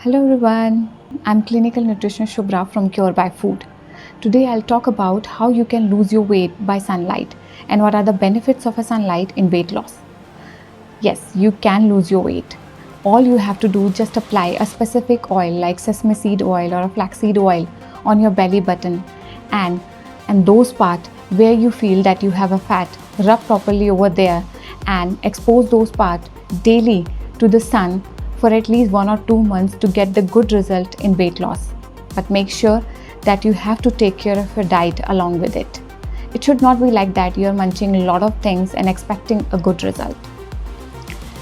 Hello everyone, I'm Clinical Nutritionist Shubhra from Cure by Food. Today I'll talk about how you can lose your weight by sunlight and what are the benefits of a sunlight in weight loss. Yes, you can lose your weight. All you have to do is just apply a specific oil like Sesame Seed Oil or a Flaxseed Oil on your belly button and those parts where you feel that you have a fat, rub properly over there and expose those parts daily to the sun for at least 1 or 2 months to get the good result in weight loss. But make sure that you have to take care of your diet along with it. It should not be like that you're munching a lot of things and expecting a good result.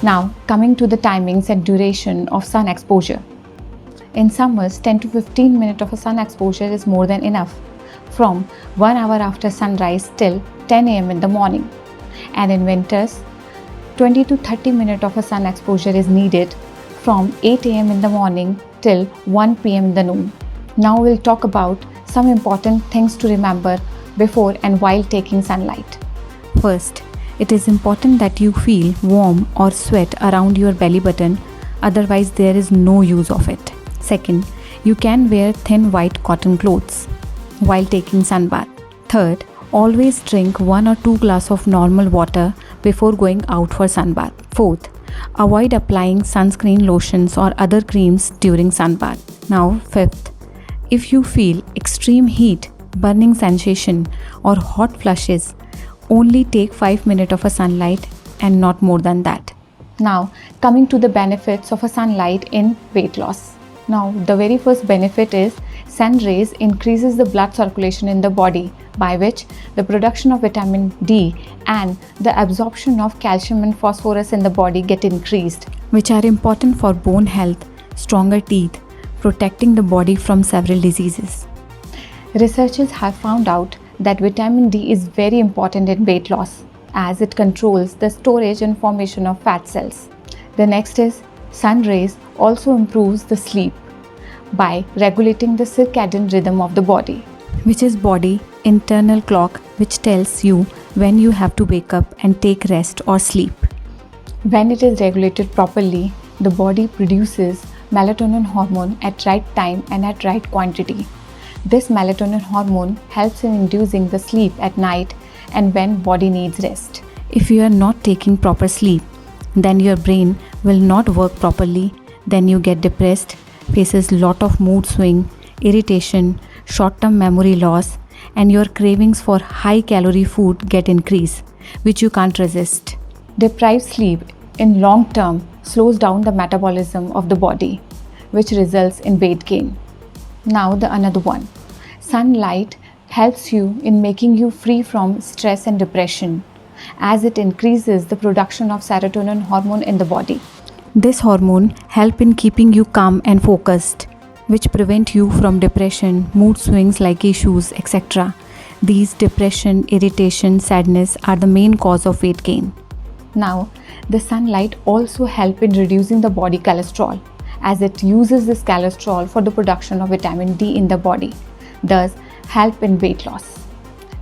Now, coming to the timings and duration of sun exposure. In summers, 10 to 15 minutes of a sun exposure is more than enough, from 1 hour after sunrise till 10 am in the morning. And in winters, 20 to 30 minutes of a sun exposure is needed from 8 am in the morning till 1 pm in the noon. Now we'll talk about some important things to remember before and while taking sunlight. First, it is important that you feel warm or sweat around your belly button, otherwise there is no use of it. Second, you can wear thin white cotton clothes while taking sunbath. Third, always drink 1 or 2 glasses of normal water before going out for sunbath. Fourth, avoid applying sunscreen lotions or other creams during sunbath. Now, fifth, if you feel extreme heat, burning sensation or hot flushes, only take 5 minutes of a sunlight and not more than that. Now, coming to the benefits of a sunlight in weight loss. Now, the very first benefit is sun rays increases the blood circulation in the body, by which the production of vitamin D and the absorption of calcium and phosphorus in the body get increased, which are important for bone health, stronger teeth, protecting the body from several diseases. Researchers have found out that vitamin D is very important in weight loss as it controls the storage and formation of fat cells. The next is sun rays also improves the sleep by regulating the circadian rhythm of the body, which is body internal clock which tells you when you have to wake up and take rest or sleep. When it is regulated properly, the body produces melatonin hormone at right time and at right quantity. This melatonin hormone helps in inducing the sleep at night and when body needs rest. If you are not taking proper sleep, then your brain will not work properly, then you get depressed, faces lot of mood swing, irritation, short-term memory loss, and your cravings for high-calorie food get increased, which you can't resist. Deprived sleep in long term slows down the metabolism of the body, which results in weight gain. Now the another one. Sunlight helps you in making you free from stress and depression, as it increases the production of serotonin hormone in the body. This hormone helps in keeping you calm and focused, which prevent you from depression, mood swings like issues, etc. These depression, irritation, sadness are the main cause of weight gain. Now, the sunlight also helps in reducing the body cholesterol, as it uses this cholesterol for the production of vitamin D in the body, thus help in weight loss.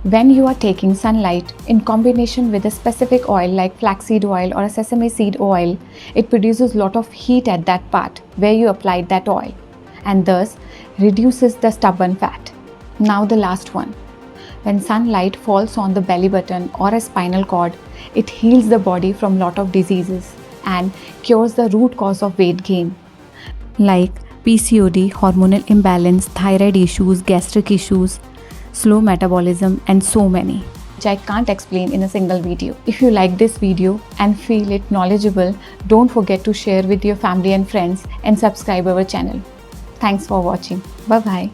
When you are taking sunlight in combination with a specific oil like flaxseed oil or a sesame seed oil, it produces lot of heat at that part where you applied that oil, and thus reduces the stubborn fat. Now the last one. When sunlight falls on the belly button or a spinal cord, it heals the body from lot of diseases and cures the root cause of weight gain, like PCOD, hormonal imbalance, thyroid issues, gastric issues, slow metabolism, and so many, which I can't explain in a single video. If you like this video and feel it knowledgeable, don't forget to share with your family and friends and subscribe our channel. Thanks for watching. Bye-bye.